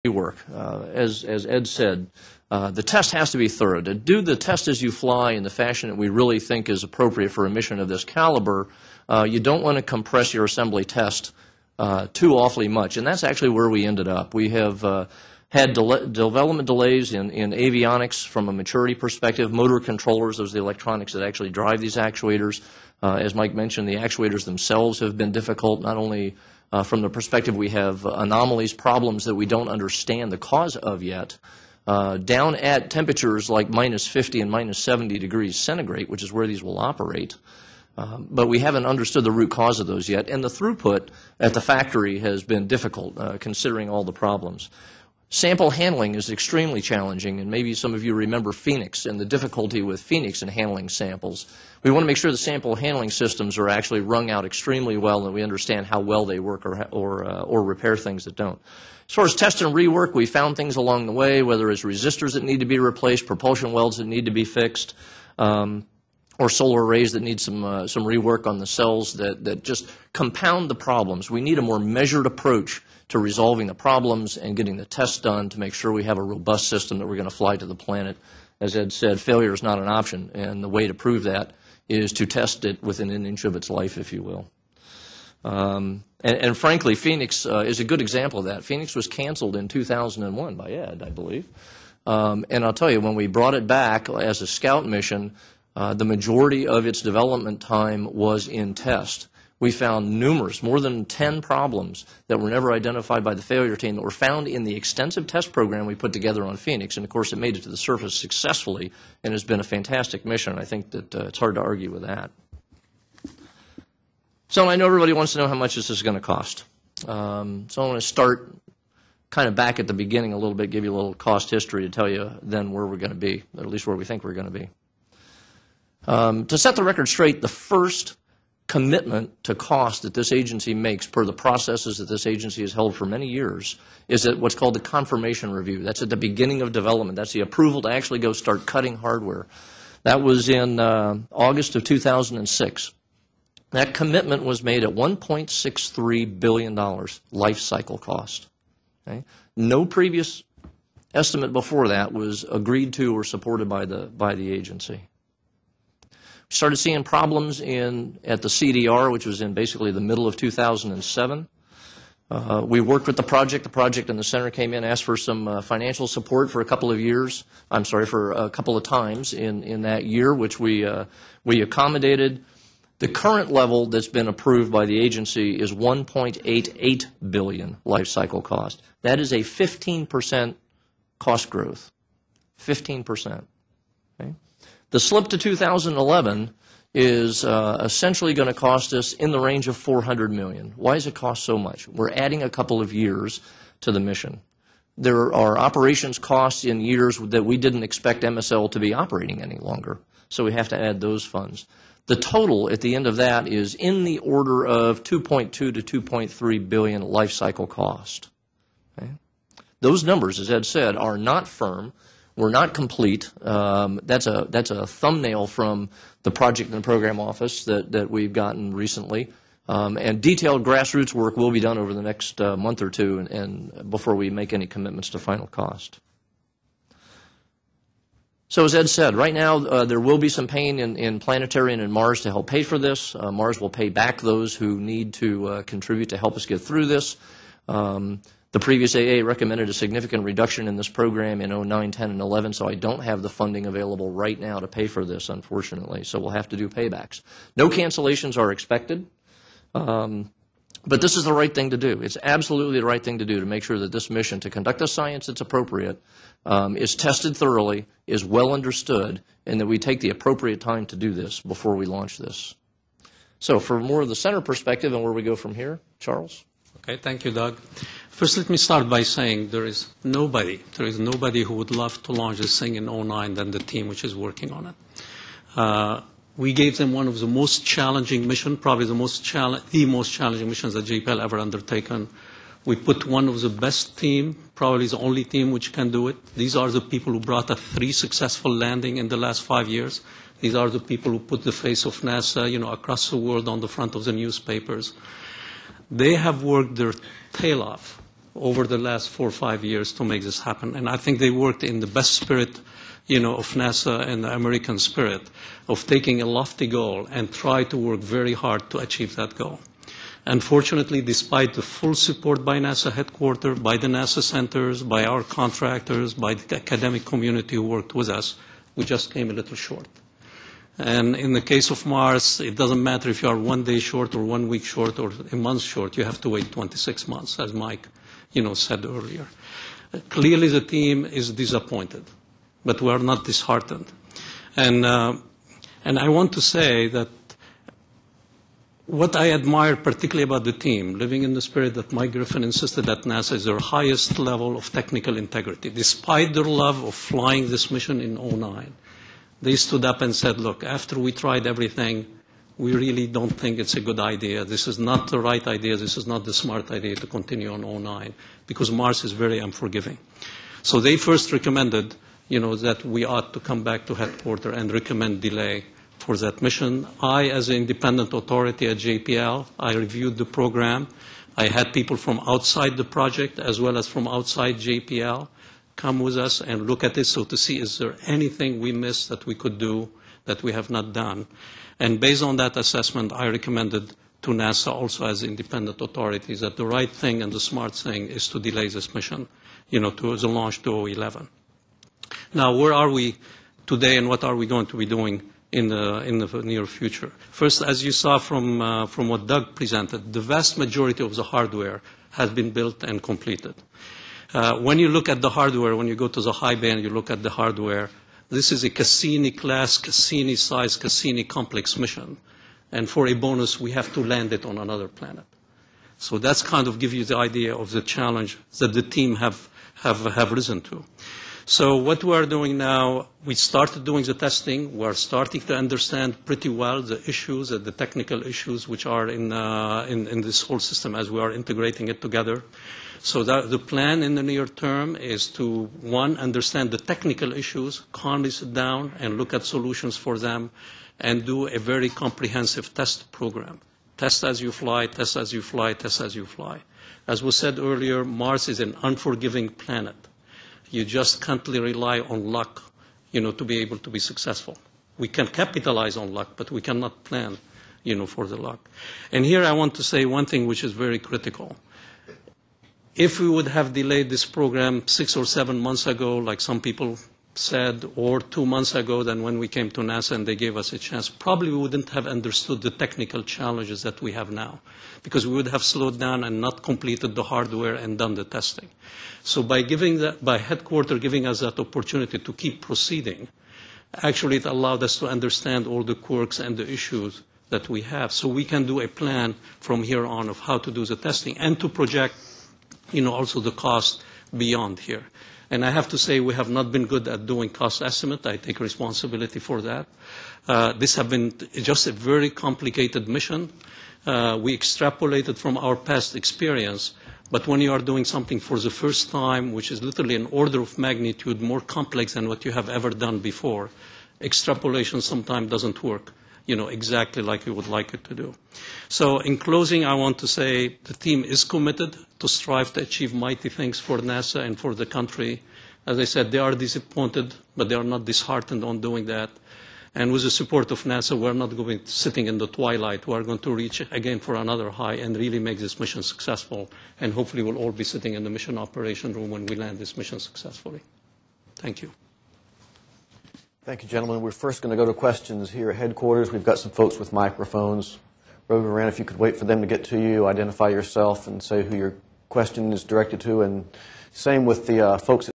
rework. As Ed said, the test has to be thorough. To do the test as you fly in the fashion that we really think is appropriate for a mission of this caliber, you don't want to compress your assembly test too awfully much, and that's actually where we ended up. We have had development delays in avionics from a maturity perspective. Motor controllers, those are the electronics that actually drive these actuators. As Mike mentioned, the actuators themselves have been difficult, not only from the perspective we have anomalies, problems that we don't understand the cause of yet, down at temperatures like minus 50 and minus 70 degrees centigrade, which is where these will operate. But we haven't understood the root cause of those yet, and the throughput at the factory has been difficult, considering all the problems. Sample handling is extremely challenging, and maybe some of you remember Phoenix and the difficulty with Phoenix in handling samples. We want to make sure the sample handling systems are actually wrung out extremely well, and we understand how well they work or repair things that don't. As far as test and rework, we found things along the way, whether it's resistors that need to be replaced, propulsion welds that need to be fixed, or solar arrays that need some rework on the cells that just compound the problems. We need a more measured approach to resolving the problems and getting the tests done to make sure we have a robust system that we're going to fly to the planet. As Ed said, failure is not an option, and the way to prove that is to test it within an inch of its life, if you will. And frankly, Phoenix is a good example of that. Phoenix was canceled in 2001 by Ed, I believe. And I'll tell you, when we brought it back as a scout mission, the majority of its development time was in test. We found numerous, more than 10 problems that were never identified by the failure team that were found in the extensive test program we put together on Phoenix. And, of course, it made it to the surface successfully and has been a fantastic mission. I think that it's hard to argue with that. So I know everybody wants to know how much this is going to cost. So I want to start kind of back at the beginning a little bit, give you a little cost history to tell you then where we're going to be, or at least where we think we're going to be. To set the record straight, the first commitment to cost that this agency makes per the processes that this agency has held for many years is at what's called the confirmation review. That's at the beginning of development. That's the approval to actually go start cutting hardware. That was in August of 2006. That commitment was made at $1.63 billion life cycle cost. Okay? No previous estimate before that was agreed to or supported by the agency. We started seeing problems at the CDR, which was in basically the middle of 2007. We worked with the project. The project and the center came in, asked for some financial support for a couple of years. I'm sorry, for a couple of times in that year, which we accommodated. The current level that's been approved by the agency is $1.88 billion life cycle cost. That is a 15% cost growth. 15%. Okay? The slip to 2011 is essentially going to cost us in the range of $400 million. Why does it cost so much? We're adding a couple of years to the mission. There are operations costs in years that we didn't expect MSL to be operating any longer, so we have to add those funds. The total at the end of that is in the order of $2.2 to $2.3 billion life cycle cost. Okay? Those numbers, as Ed said, are not firm. We're not complete. That's a thumbnail from the project and program office that we've gotten recently. And detailed grassroots work will be done over the next month or two and before we make any commitments to final cost. So as Ed said, right now there will be some pain in Planetary and in Mars to help pay for this. Mars will pay back those who need to contribute to help us get through this. The previous AA recommended a significant reduction in this program in 09, 10, and 11, so I don't have the funding available right now to pay for this, unfortunately, so we'll have to do paybacks. No cancellations are expected, but this is the right thing to do. It's absolutely the right thing to do to make sure that this mission, to conduct the science that's appropriate, is tested thoroughly, is well understood, and that we take the appropriate time to do this before we launch this. So for more of the center perspective and where we go from here, Charles? Okay, thank you, Doug. First, let me start by saying there is nobody who would love to launch this thing in 09 than the team which is working on it. We gave them one of the most challenging missions, probably the most challenging missions that JPL ever undertaken. We put one of the best team, probably the only team which can do it. These are the people who brought us 3 successful landings in the last 5 years. These are the people who put the face of NASA, across the world on the front of the newspapers. They have worked their tail off over the last 4 or 5 years to make this happen. And I think they worked in the best spirit, of NASA and the American spirit of taking a lofty goal and try to work very hard to achieve that goal. Unfortunately, despite the full support by NASA headquarters, by the NASA centers, by our contractors, by the academic community who worked with us, we just came a little short. And in the case of Mars, it doesn't matter if you are 1 day short or 1 week short or a month short. You have to wait 26 months, as Mike, said earlier. Clearly, the team is disappointed, but we are not disheartened. And I want to say that what I admire particularly about the team, living in the spirit that Mike Griffin insisted at NASA, is their highest level of technical integrity. Despite their love of flying this mission in 2009, they stood up and said, look, after we tried everything, we really don't think it's a good idea. This is not the right idea. This is not the smart idea to continue on 2009, because Mars is very unforgiving. So they first recommended, that we ought to come back to headquarters and recommend delay for that mission. I, as an independent authority at JPL, I reviewed the program. I had people from outside the project as well as from outside JPL come with us and look at it, so to see is there anything we missed that we could do that we have not done. And based on that assessment, I recommended to NASA also as independent authorities that the right thing and the smart thing is to delay this mission, to the launch to 2011. Now, where are we today and what are we going to be doing in the near future? First, as you saw from what Doug presented, the vast majority of the hardware has been built and completed. When you look at the hardware, when you go to the high bay and you look at the hardware, this is a Cassini-class, Cassini-size, Cassini-complex mission. And for a bonus, we have to land it on another planet. So that's kind of give you the idea of the challenge that the team have risen to. So what we are doing now, we started doing the testing. We are starting to understand pretty well the issues, the technical issues which are in this whole system as we are integrating it together. So the plan in the near term is to, one, understand the technical issues, calmly sit down and look at solutions for them, and do a very comprehensive test program. Test as you fly, test as you fly, test as you fly. As was said earlier, Mars is an unforgiving planet. You just can't rely on luck, to be able to be successful. We can capitalize on luck, but we cannot plan, for the luck. And here I want to say one thing which is very critical. If we would have delayed this program 6 or 7 months ago, like some people said, or 2 months ago than when we came to NASA and they gave us a chance, probably we wouldn't have understood the technical challenges that we have now, because we would have slowed down and not completed the hardware and done the testing. So by headquarters giving us that opportunity to keep proceeding, actually it allowed us to understand all the quirks and the issues that we have. So we can do a plan from here on of how to do the testing and to project, also the cost beyond here. And I have to say we have not been good at doing cost estimate. I take responsibility for that. This has been just a very complicated mission. We extrapolated from our past experience, but when you are doing something for the first time, which is literally an order of magnitude more complex than what you have ever done before, extrapolation sometimes doesn't work, exactly like you would like it to do. So in closing, I want to say the team is committed to strive to achieve mighty things for NASA and for the country. As I said, they are disappointed, but they are not disheartened on doing that. And with the support of NASA, we're not going to be sitting in the twilight. We're going to reach again for another high and really make this mission successful. And hopefully we'll all be sitting in the mission operation room when we land this mission successfully. Thank you. Thank you, gentlemen. We're first going to go to questions here at headquarters. We've got some folks with microphones. Rover around, if you could wait for them to get to you, identify yourself and say who your question is directed to. And same with the folks